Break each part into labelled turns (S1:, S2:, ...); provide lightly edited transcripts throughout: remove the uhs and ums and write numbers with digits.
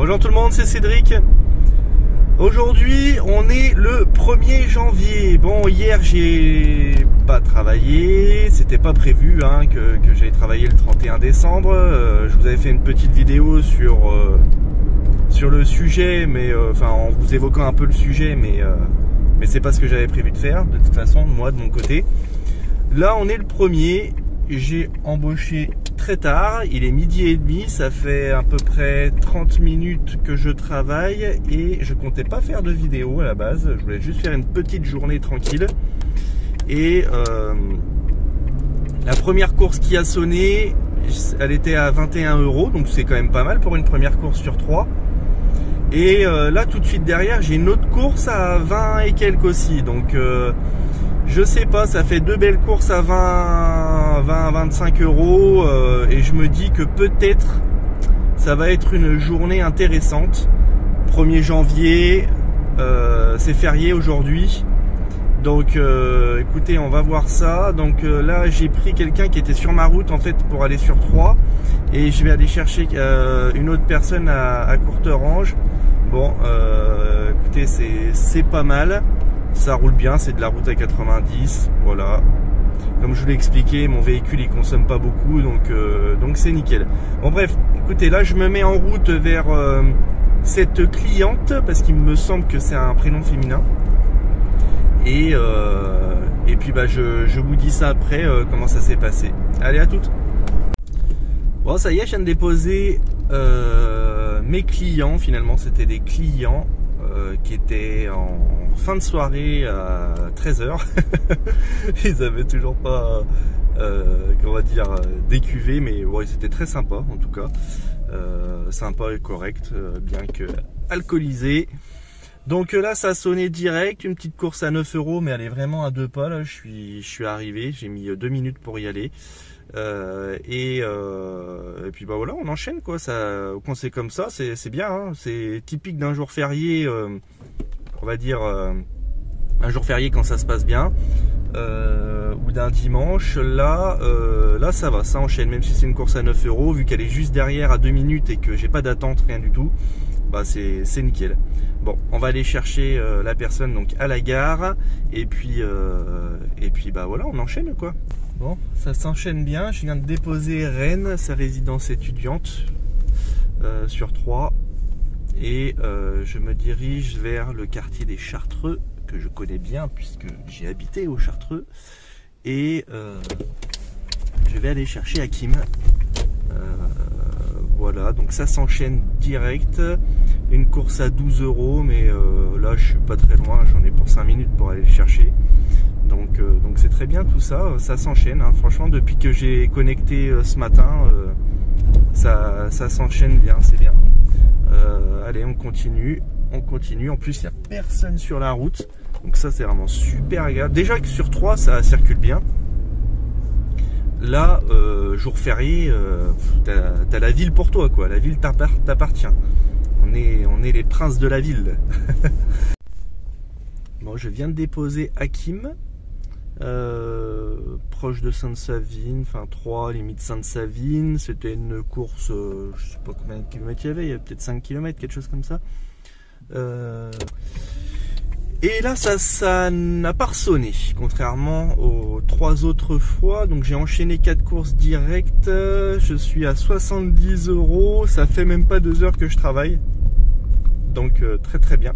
S1: Bonjour tout le monde, c'est Cédric. Aujourd'hui, on est le 1er janvier. Bon, hier, j'ai pas travaillé. C'était pas prévu que j'allais travailler le 31 décembre. Je vous avais fait une petite vidéo sur le sujet, mais enfin, en vous évoquant un peu le sujet, mais c'est pas ce que j'avais prévu de faire, de toute façon, moi, de mon côté. Là, on est le 1er. J'ai embauché très tard, il est 12h30, ça fait à peu près 30 minutes que je travaille et je comptais pas faire de vidéo à la base, je voulais juste faire une petite journée tranquille. Et la première course qui a sonné, elle était à 21 €, donc c'est quand même pas mal pour une première course sur 3. Et là tout de suite derrière, j'ai une autre course à 20 et quelques aussi, donc je sais pas, ça fait deux belles courses à 20-25 € et je me dis que peut-être ça va être une journée intéressante. 1er janvier, c'est férié aujourd'hui, donc écoutez, on va voir ça. Donc là j'ai pris quelqu'un qui était sur ma route en fait pour aller sur 3 et je vais aller chercher une autre personne à Courterange. Bon, écoutez, c'est pas mal. Ça roule bien, c'est de la route à 90, voilà. Comme je vous l'ai expliqué, mon véhicule il consomme pas beaucoup, donc c'est nickel. Bon bref, écoutez, là je me mets en route vers cette cliente, parce qu'il me semble que c'est un prénom féminin. Et puis bah je vous dis ça après, comment ça s'est passé. Allez, à toutes. Bon, ça y est, je viens de déposer mes clients, finalement c'était des clients qui étaient en fin de soirée à 13 h. Ils avaient toujours pas on va dire décuvé, mais ouais, c'était très sympa en tout cas, sympa et correct, bien que alcoolisé. Donc là ça a sonné direct, une petite course à 9 €, mais elle est vraiment à deux pas. Là je suis arrivé, j'ai mis 2 minutes pour y aller. Et puis bah voilà, on enchaîne quoi. Ça, quand c'est comme ça, c'est bien, hein. C'est typique d'un jour férié, on va dire un jour férié quand ça se passe bien, ou d'un dimanche. Là ça va, ça enchaîne, même si c'est une course à 9 €, vu qu'elle est juste derrière à 2 minutes et que j'ai pas d'attente, rien du tout. Bah c'est nickel. Bon, on va aller chercher la personne donc à la gare, et puis bah voilà, on enchaîne quoi. Bon, ça s'enchaîne bien. Je viens de déposer Rennes, sa résidence étudiante, sur 3. Et je me dirige vers le quartier des Chartreux, que je connais bien puisque j'ai habité au Chartreux. Et je vais aller chercher Hakim. Voilà, donc ça s'enchaîne direct. Une course à 12 €, mais là je suis pas très loin, j'en ai pour 5 minutes pour aller le chercher. Donc c'est très bien tout ça, ça s'enchaîne, hein. Franchement, depuis que j'ai connecté ce matin, ça s'enchaîne bien, c'est bien. Allez, on continue. En plus, il n'y a personne sur la route, donc ça c'est vraiment super agréable. Déjà que sur 3 ça circule bien. Là, jour férié, t'as la ville pour toi quoi, la ville t'appartient. On est les princes de la ville. Bon, je viens de déposer Hakim, proche de Sainte-Savine, enfin 3, limite Sainte-Savine. C'était une course, je sais pas combien de kilomètres il y avait peut-être 5 km, quelque chose comme ça. Et là ça n'a pas ressonné, contrairement aux 3 autres fois. Donc j'ai enchaîné 4 courses directes, je suis à 70 €, ça fait même pas 2 heures que je travaille. Donc très bien.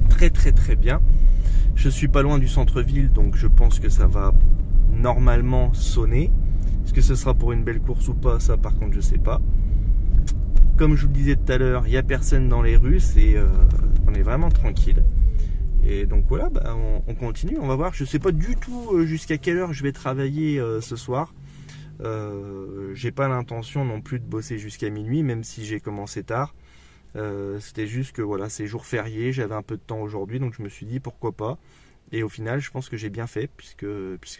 S1: Très bien. Je suis pas loin du centre-ville, donc je pense que ça va normalement sonner. Est-ce que ce sera pour une belle course ou pas, ça par contre je sais pas. Comme je vous le disais tout à l'heure, il n'y a personne dans les rues, on est vraiment tranquille. Et donc voilà, bah, on continue, on va voir. Je sais pas du tout jusqu'à quelle heure je vais travailler ce soir. J'ai pas l'intention non plus de bosser jusqu'à minuit, même si j'ai commencé tard. C'était juste que voilà, c'est jour férié, j'avais un peu de temps aujourd'hui, donc je me suis dit pourquoi pas. Et au final, je pense que j'ai bien fait, puisque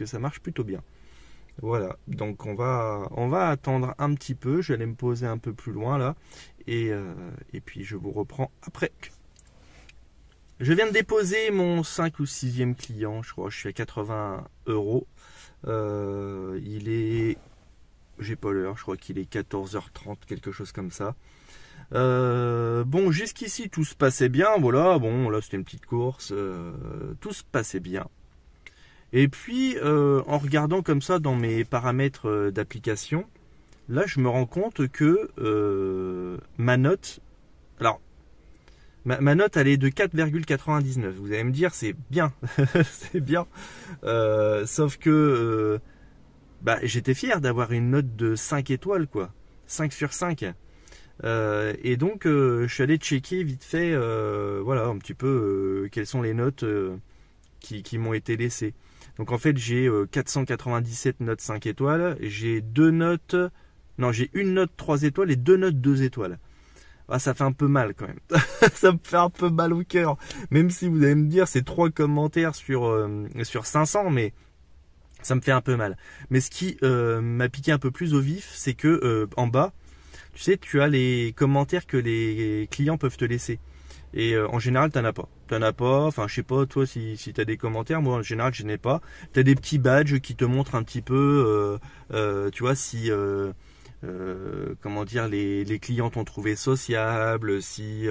S1: ça marche plutôt bien. Voilà, donc on va attendre un petit peu. Je vais aller me poser un peu plus loin là, et puis je vous reprends après. Je viens de déposer mon 5 ou 6e client, je crois. Je suis à 80 €. Il est, j'ai pas l'heure, je crois qu'il est 14h30, quelque chose comme ça. Bon, jusqu'ici tout se passait bien, voilà, bon là c'était une petite course, tout se passait bien. Et puis en regardant comme ça dans mes paramètres d'application, là je me rends compte que ma note, alors ma note elle est de 4,99. Vous allez me dire c'est bien, c'est bien, sauf que bah, j'étais fier d'avoir une note de 5 étoiles quoi, 5 sur 5. Et donc je suis allé checker vite fait voilà un petit peu quelles sont les notes qui m'ont été laissées. Donc en fait j'ai 497 notes 5 étoiles, j'ai une note 3 étoiles et deux notes 2 étoiles. Ah, ça fait un peu mal quand même. Ça me fait un peu mal au cœur. Même si vous allez me dire c'est 3 commentaires sur 500, mais ça me fait un peu mal. Mais ce qui m'a piqué un peu plus au vif, c'est que en bas, tu sais, tu as les commentaires que les clients peuvent te laisser. Et en général, t'en as pas. Enfin, je sais pas, toi, si tu as des commentaires. Moi, en général, je n'ai pas. Tu as des petits badges qui te montrent un petit peu, tu vois, si, comment dire, les clients t'ont trouvé sociable, si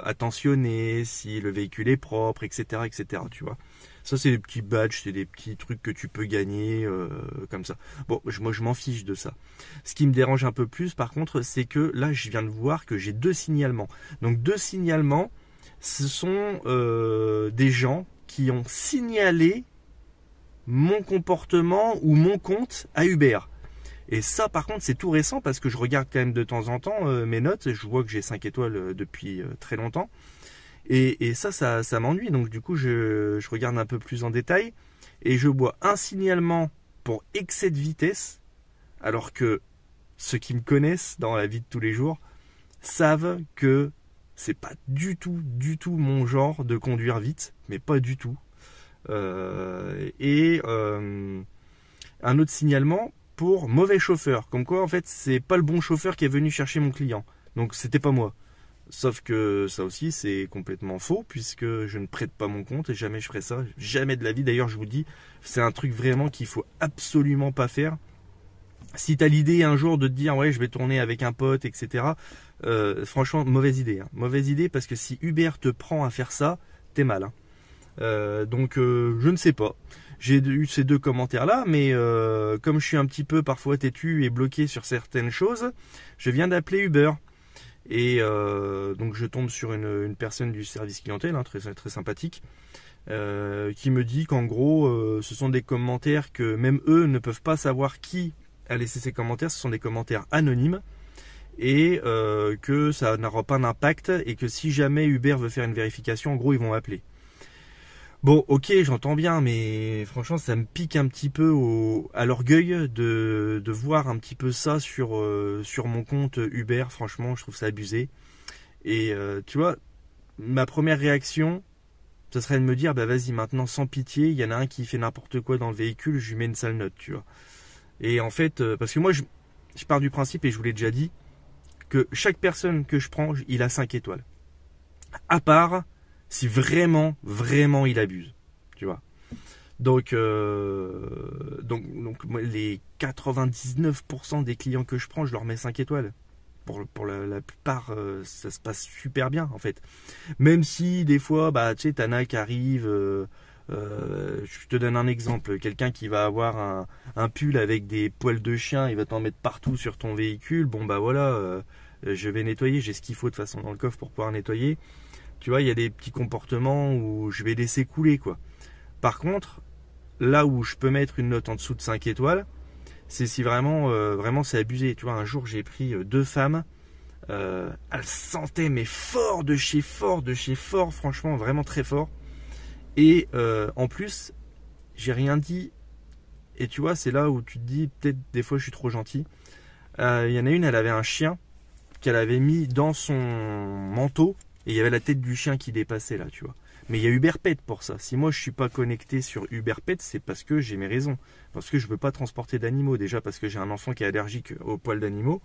S1: attentionné, si le véhicule est propre, etc., etc., tu vois. Ça, c'est des petits badges, c'est des petits trucs que tu peux gagner comme ça. Bon, moi, je m'en fiche de ça. Ce qui me dérange un peu plus, par contre, c'est que là, je viens de voir que j'ai 2 signalements. Donc, 2 signalements, ce sont des gens qui ont signalé mon comportement ou mon compte à Uber. Et ça, par contre, c'est tout récent parce que je regarde quand même de temps en temps mes notes. Je vois que j'ai 5 étoiles depuis très longtemps. Et ça m'ennuie. Donc du coup, je regarde un peu plus en détail. Et je vois un signalement pour excès de vitesse. Alors que ceux qui me connaissent dans la vie de tous les jours savent que c'est pas du tout mon genre de conduire vite. Mais pas du tout. Un autre signalement pour mauvais chauffeur. Comme quoi, en fait, c'est pas le bon chauffeur qui est venu chercher mon client. Donc c'était pas moi. Sauf que ça aussi c'est complètement faux puisque je ne prête pas mon compte et jamais je ferai ça, jamais de la vie. D'ailleurs je vous dis, c'est un truc vraiment qu'il faut absolument pas faire. Si tu as l'idée un jour de te dire ouais je vais tourner avec un pote etc. Franchement mauvaise idée, hein. Mauvaise idée parce que si Uber te prend à faire ça, t'es mal. Hein. Donc je ne sais pas. J'ai eu ces 2 commentaires là, mais comme je suis un petit peu parfois têtu et bloqué sur certaines choses, je viens d'appeler Uber. Et donc je tombe sur une personne du service clientèle, hein, très, très sympathique, qui me dit qu'en gros ce sont des commentaires que même eux ne peuvent pas savoir qui a laissé ces commentaires, ce sont des commentaires anonymes et que ça n'aura pas d'impact et que si jamais Uber veut faire une vérification, en gros ils vont appeler. Bon, ok, j'entends bien, mais franchement, ça me pique un petit peu à l'orgueil de voir un petit peu ça sur mon compte Uber. Franchement, je trouve ça abusé. Et tu vois, ma première réaction, ce serait de me dire, bah vas-y, maintenant, sans pitié, il y en a un qui fait n'importe quoi dans le véhicule, je lui mets une sale note, tu vois. Et en fait, parce que moi, je pars du principe, et je vous l'ai déjà dit, que chaque personne que je prends, il a 5 étoiles. À part si vraiment il abuse, tu vois. Donc les 99% des clients que je prends, je leur mets 5 étoiles. Pour la plupart, ça se passe super bien, en fait. Même si, des fois, bah, tu sais, t'en as qui arrivent... je te donne un exemple. Quelqu'un qui va avoir un pull avec des poils de chien, il va t'en mettre partout sur ton véhicule. Bon, bah voilà, je vais nettoyer. J'ai ce qu'il faut de toute façon dans le coffre pour pouvoir nettoyer. Tu vois, il y a des petits comportements où je vais laisser couler, quoi. Par contre, là où je peux mettre une note en dessous de 5 étoiles, c'est si vraiment, vraiment c'est abusé. Tu vois, un jour, j'ai pris 2 femmes. Elles sentaient, mais fort de chez fort, franchement, vraiment très fort. Et en plus, j'ai rien dit. Et tu vois, c'est là où tu te dis, peut-être des fois, je suis trop gentil. Il y en a une, elle avait un chien qu'elle avait mis dans son manteau. Et il y avait la tête du chien qui dépassait là, tu vois. Mais il y a UberPet pour ça. Si moi je suis pas connecté sur UberPet, c'est parce que j'ai mes raisons. Parce que je veux pas transporter d'animaux. Déjà parce que j'ai un enfant qui est allergique aux poils d'animaux.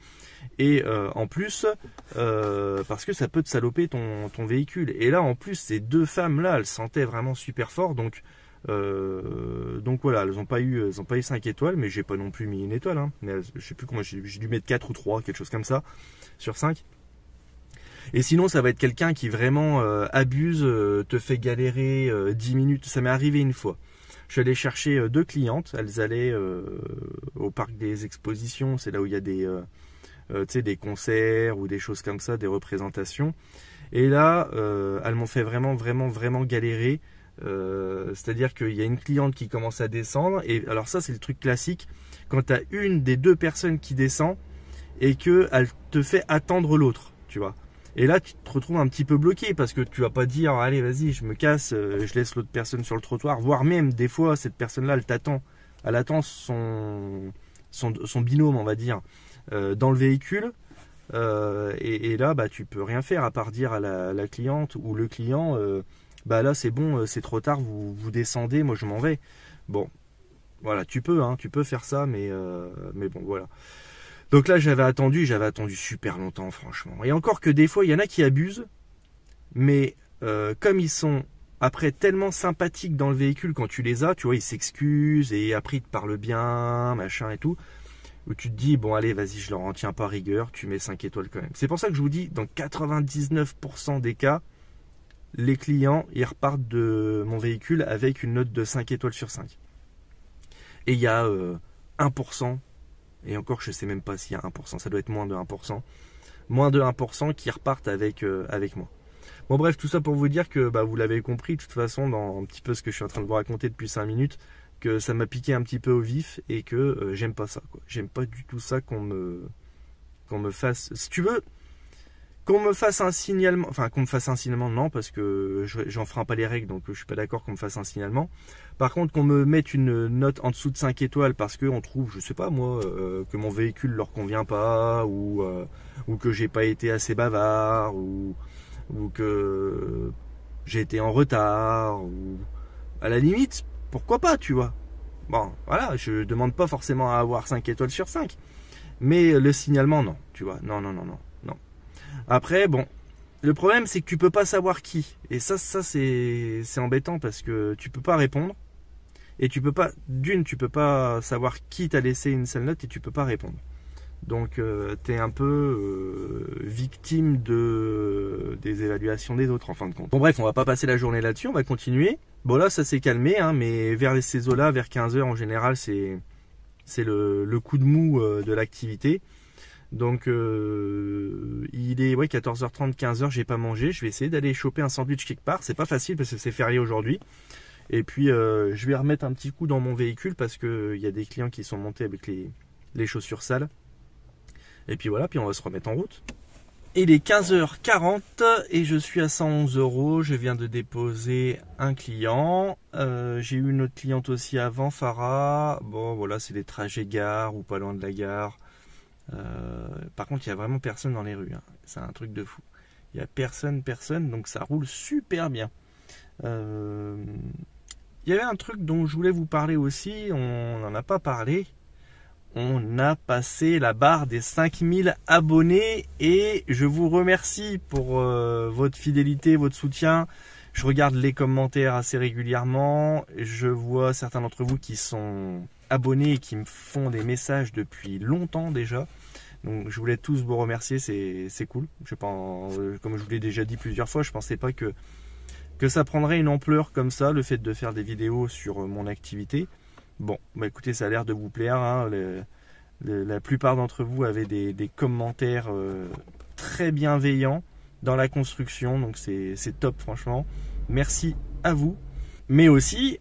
S1: Et en plus, parce que ça peut te saloper ton véhicule. Et là, en plus, ces 2 femmes là, elles sentaient vraiment super fort. Donc voilà, elles ont pas eu 5 étoiles, mais j'ai pas non plus mis une étoile. Hein. Mais je sais plus comment j'ai dû mettre 4 ou 3, quelque chose comme ça, sur 5. Et sinon, ça va être quelqu'un qui vraiment abuse, te fait galérer 10 minutes. Ça m'est arrivé une fois. Je suis allé chercher 2 clientes. Elles allaient au parc des expositions. C'est là où il y a des, tu sais, des concerts ou des choses comme ça, des représentations. Et là, elles m'ont fait vraiment galérer. C'est-à-dire qu'il y a une cliente qui commence à descendre. Et alors ça, c'est le truc classique. Quand tu as une des 2 personnes qui descend et qu'elle te fait attendre l'autre, tu vois. Et là, tu te retrouves un petit peu bloqué parce que tu vas pas dire allez, vas-y, je me casse, je laisse l'autre personne sur le trottoir. Voire même, des fois, cette personne-là, elle t'attend. Elle attend son binôme, on va dire, dans le véhicule. Et là, bah, tu peux rien faire à part dire à la cliente ou le client bah là, c'est bon, c'est trop tard, vous descendez, moi je m'en vais. Bon, voilà, tu peux faire ça, mais bon, voilà. Donc là, j'avais attendu super longtemps, franchement. Et encore que des fois, il y en a qui abusent, mais comme ils sont après tellement sympathiques dans le véhicule quand tu les as, tu vois, ils s'excusent et après ils te parlent bien, machin et tout, où tu te dis, bon allez, vas-y, je leur en tiens pas rigueur, tu mets 5 étoiles quand même. C'est pour ça que je vous dis, dans 99% des cas, les clients, ils repartent de mon véhicule avec une note de 5 étoiles sur 5. Et il y a 1%, et encore je sais même pas s'il y a 1%, ça doit être moins de 1%, qui repartent avec moi. Bon bref, tout ça pour vous dire que bah, vous l'avez compris de toute façon dans un petit peu ce que je suis en train de vous raconter depuis 5 minutes, que ça m'a piqué un petit peu au vif et que j'aime pas ça, quoi. J'aime pas du tout ça qu'on me fasse, si tu veux, qu'on me fasse un signalement, enfin qu'on me fasse un signalement, non, parce que j'enfreins pas les règles, donc je suis pas d'accord qu'on me fasse un signalement. Par contre, qu'on me mette une note en dessous de 5 étoiles parce qu'on trouve, je sais pas moi, que mon véhicule leur convient pas, ou que j'ai pas été assez bavard, ou que j'ai été en retard, ou à la limite, pourquoi pas, tu vois. Bon, voilà, je demande pas forcément à avoir 5 étoiles sur 5. Mais le signalement, non, tu vois, non. Après, bon, le problème, c'est que tu peux pas savoir qui. Et ça c'est embêtant parce que tu peux pas répondre. Et tu peux pas, tu peux pas savoir qui t'a laissé une sale note et tu peux pas répondre. Donc, tu es un peu victime des évaluations des autres, en fin de compte. Bon, bref, on va pas passer la journée là-dessus, on va continuer. Bon, là, ça s'est calmé, hein, mais vers ces eaux-là, vers 15h en général, c'est le coup de mou de l'activité. Donc il est 14h30, 15h, j'ai pas mangé. Je vais essayer d'aller choper un sandwich quelque part. C'est pas facile parce que c'est férié aujourd'hui. Et puis je vais remettre un petit coup dans mon véhicule parce que il y a des clients qui sont montés avec les chaussures sales. Et puis voilà, puis on va se remettre en route. Il est 15h40 et je suis à 111 €. Je viens de déposer un client. J'ai eu une autre cliente aussi avant, Farah. Bon voilà, c'est des trajets gare ou pas loin de la gare. Par contre, il n'y a vraiment personne dans les rues, hein. C'est un truc de fou. Il n'y a personne, donc ça roule super bien. Il y avait un truc dont je voulais vous parler aussi, on n'en a pas parlé. On a passé la barre des 5000 abonnés et je vous remercie pour votre fidélité, votre soutien. Je regarde les commentaires assez régulièrement. Je vois certains d'entre vous qui sont abonnés et qui me font des messages depuis longtemps déjà. Donc je voulais tous vous remercier, c'est cool. Je pense, comme je vous l'ai déjà dit plusieurs fois, je pensais pas que ça prendrait une ampleur comme ça, le fait de faire des vidéos sur mon activité. Bon, bah écoutez, ça a l'air de vous plaire, hein. La plupart d'entre vous avaient des commentaires très bienveillants dans la construction, donc c'est top franchement. Merci à vous. Mais aussi,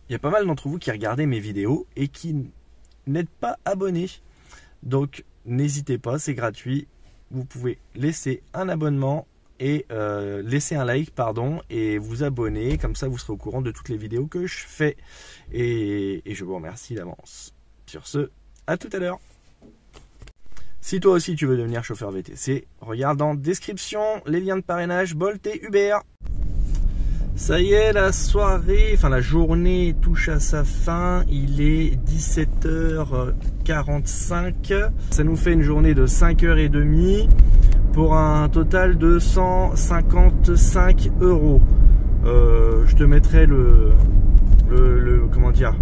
S1: il y a pas mal d'entre vous qui regardaient mes vidéos et qui n'êtes pas abonnés. Donc n'hésitez pas, c'est gratuit. Vous pouvez laisser un abonnement et laisser un like, pardon, et vous abonner. Comme ça, vous serez au courant de toutes les vidéos que je fais. Et je vous remercie d'avance. Sur ce, à tout à l'heure. Si toi aussi tu veux devenir chauffeur VTC, regarde en description les liens de parrainage Bolt et Uber. Ça y est, la soirée, enfin la journée touche à sa fin. Il est 17h45. Ça nous fait une journée de 5h30 pour un total de 155 €. Je te mettrai comment dire,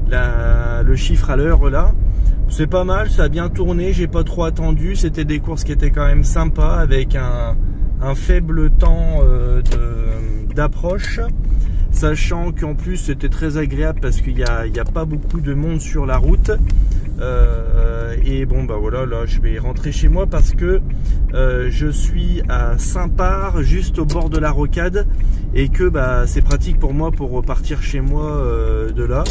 S1: le chiffre à l'heure là. C'est pas mal, ça a bien tourné, j'ai pas trop attendu. C'était des courses qui étaient quand même sympas avec un un faible temps d'approche, sachant qu'en plus c'était très agréable parce qu'il n'y a pas beaucoup de monde sur la route. Et bon bah voilà, là je vais rentrer chez moi parce que je suis à Saint-Part, juste au bord de la rocade, et que bah c'est pratique pour moi pour repartir chez moi de là.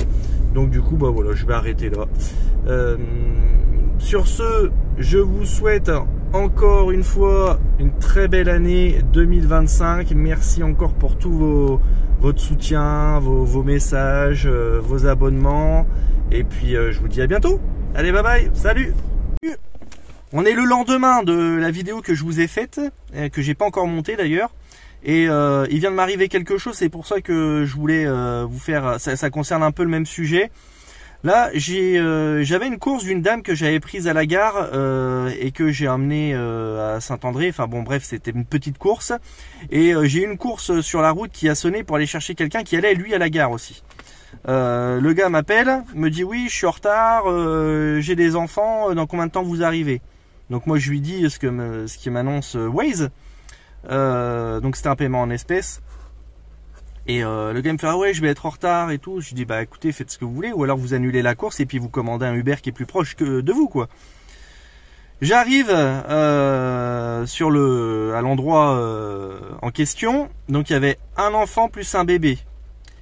S1: Donc du coup bah voilà, je vais arrêter là. Sur ce, je vous souhaite encore une fois une très belle année 2025. Merci encore pour tout votre soutien, vos messages, vos abonnements. Et puis je vous dis à bientôt. Allez, bye bye, salut. On est le lendemain de la vidéo que je vous ai faite, que j'ai pas encore montée d'ailleurs. Et il vient de m'arriver quelque chose, c'est pour ça que je voulais vous faire, ça concerne un peu le même sujet. Là, j'avais une course d'une dame que j'avais prise à la gare et que j'ai emmenée à Saint-André. Enfin bon, bref, c'était une petite course. Et j'ai eu une course sur la route qui a sonné pour aller chercher quelqu'un qui allait lui à la gare aussi. Le gars m'appelle, me dit oui, je suis en retard, j'ai des enfants, dans combien de temps vous arrivez? Donc moi je lui dis ce qui m'annonce Waze. Donc c'était un paiement en espèces. Et le gars me fait ah ouais, je vais être en retard et tout. Je dis bah écoutez, faites ce que vous voulez, ou alors vous annulez la course et puis vous commandez un Uber qui est plus proche que de vous quoi. J'arrive à l'endroit en question. Donc il y avait un enfant plus un bébé.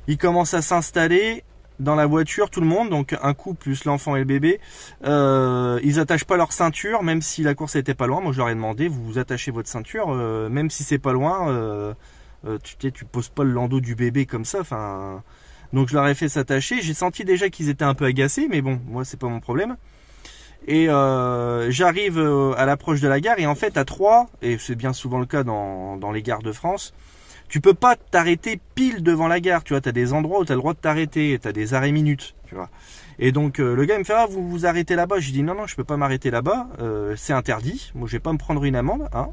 S1: Il commence à s'installer dans la voiture, tout le monde, donc un couple plus l'enfant et le bébé. Ils attachent pas leur ceinture, même si la course était pas loin. Moi je leur ai demandé, vous attachez votre ceinture, même si c'est pas loin. Tu poses pas le landau du bébé comme ça. Enfin, donc je leur ai fait s'attacher. J'ai senti déjà qu'ils étaient un peu agacés, mais bon, moi c'est pas mon problème. Et j'arrive à l'approche de la gare et en fait à 3, et c'est bien souvent le cas dans les gares de France, tu peux pas t'arrêter pile devant la gare, tu vois, tu as des endroits où tu as le droit de t'arrêter, tu as des arrêts minutes, tu vois. Et donc le gars il me fait ah vous vous arrêtez là-bas, je dis non je peux pas m'arrêter là-bas, c'est interdit, moi je vais pas me prendre une amende, hein.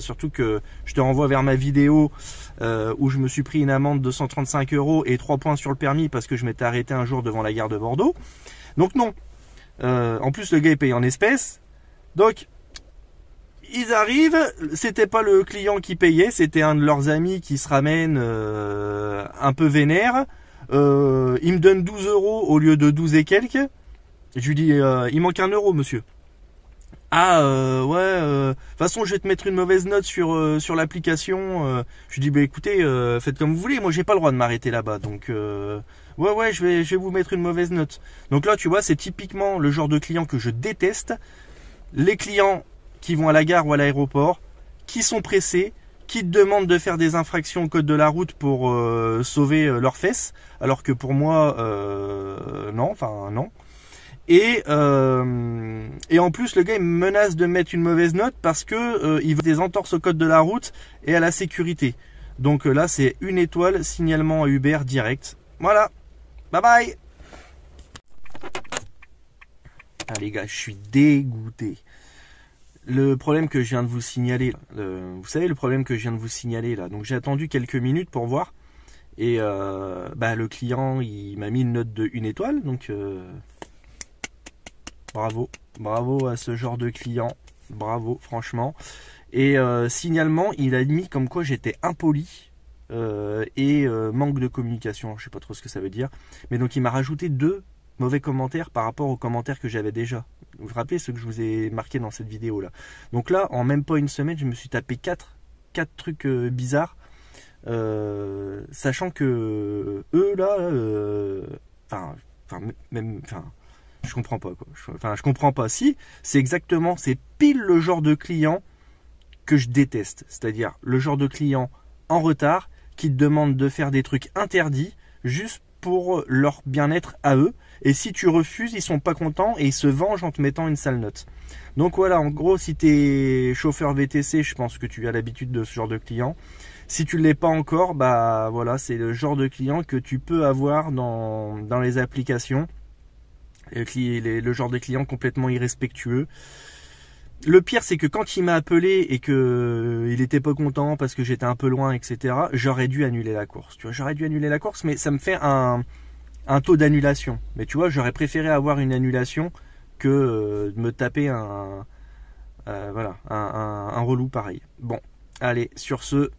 S1: Surtout que je te renvoie vers ma vidéo où je me suis pris une amende de 135 € et 3 points sur le permis parce que je m'étais arrêté un jour devant la gare de Bordeaux. Donc non, en plus le gars est payé en espèces, donc ils arrivent, c'était pas le client qui payait, c'était un de leurs amis qui se ramène un peu vénère. Il me donne 12 € au lieu de 12 et quelques. Je lui dis il manque 1 € monsieur. Ah ouais, de toute façon je vais te mettre une mauvaise note sur l'application. Je lui dis bah écoutez, faites comme vous voulez, moi j'ai pas le droit de m'arrêter là-bas, donc ouais je vais vous mettre une mauvaise note. Donc là tu vois, c'est typiquement le genre de client que je déteste. Les clients qui vont à la gare ou à l'aéroport, qui sont pressés, qui te demandent de faire des infractions au code de la route pour sauver leurs fesses, alors que pour moi non. Et en plus le gars il me menace de mettre une mauvaise note parce que il veut des entorses au code de la route et à la sécurité. Donc là c'est 1 étoile, signalement à Uber direct. Voilà, bye bye. Ah les gars, je suis dégoûté. Le problème que je viens de vous signaler, vous savez le problème que je viens de vous signaler là, donc j'ai attendu quelques minutes pour voir, et le client il m'a mis une note de 1 étoile, donc bravo à ce genre de client, bravo franchement, et signalement il a mis comme quoi j'étais impoli et manque de communication, je sais pas trop ce que ça veut dire, mais donc il m'a rajouté 2 mauvais commentaires par rapport aux commentaires que j'avais déjà. Vous vous rappelez ce que je vous ai marqué dans cette vidéo là. Donc là, en même pas une semaine, je me suis tapé 4 trucs bizarres, sachant que eux là, je comprends pas quoi. Je comprends pas. Si, c'est pile le genre de client que je déteste. C'est-à-dire le genre de client en retard qui te demande de faire des trucs interdits juste pour leur bien-être à eux, et si tu refuses, ils sont pas contents et ils se vengent en te mettant une sale note. Donc voilà, en gros, si tu es chauffeur VTC, je pense que tu as l'habitude de ce genre de client. Si tu ne l'es pas encore, bah voilà, c'est le genre de client que tu peux avoir dans les applications. Le genre de client complètement irrespectueux. Le pire, c'est que quand il m'a appelé et que il était pas content parce que j'étais un peu loin, etc., j'aurais dû annuler la course. Tu vois, j'aurais dû annuler la course, mais ça me fait un taux d'annulation. Mais tu vois, j'aurais préféré avoir une annulation que de me taper un relou pareil. Bon, Allez, sur ce,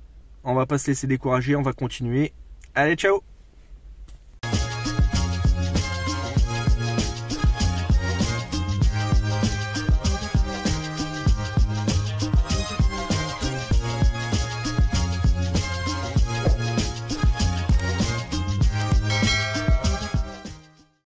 S1: on va pas se laisser décourager, on va continuer. Allez, ciao!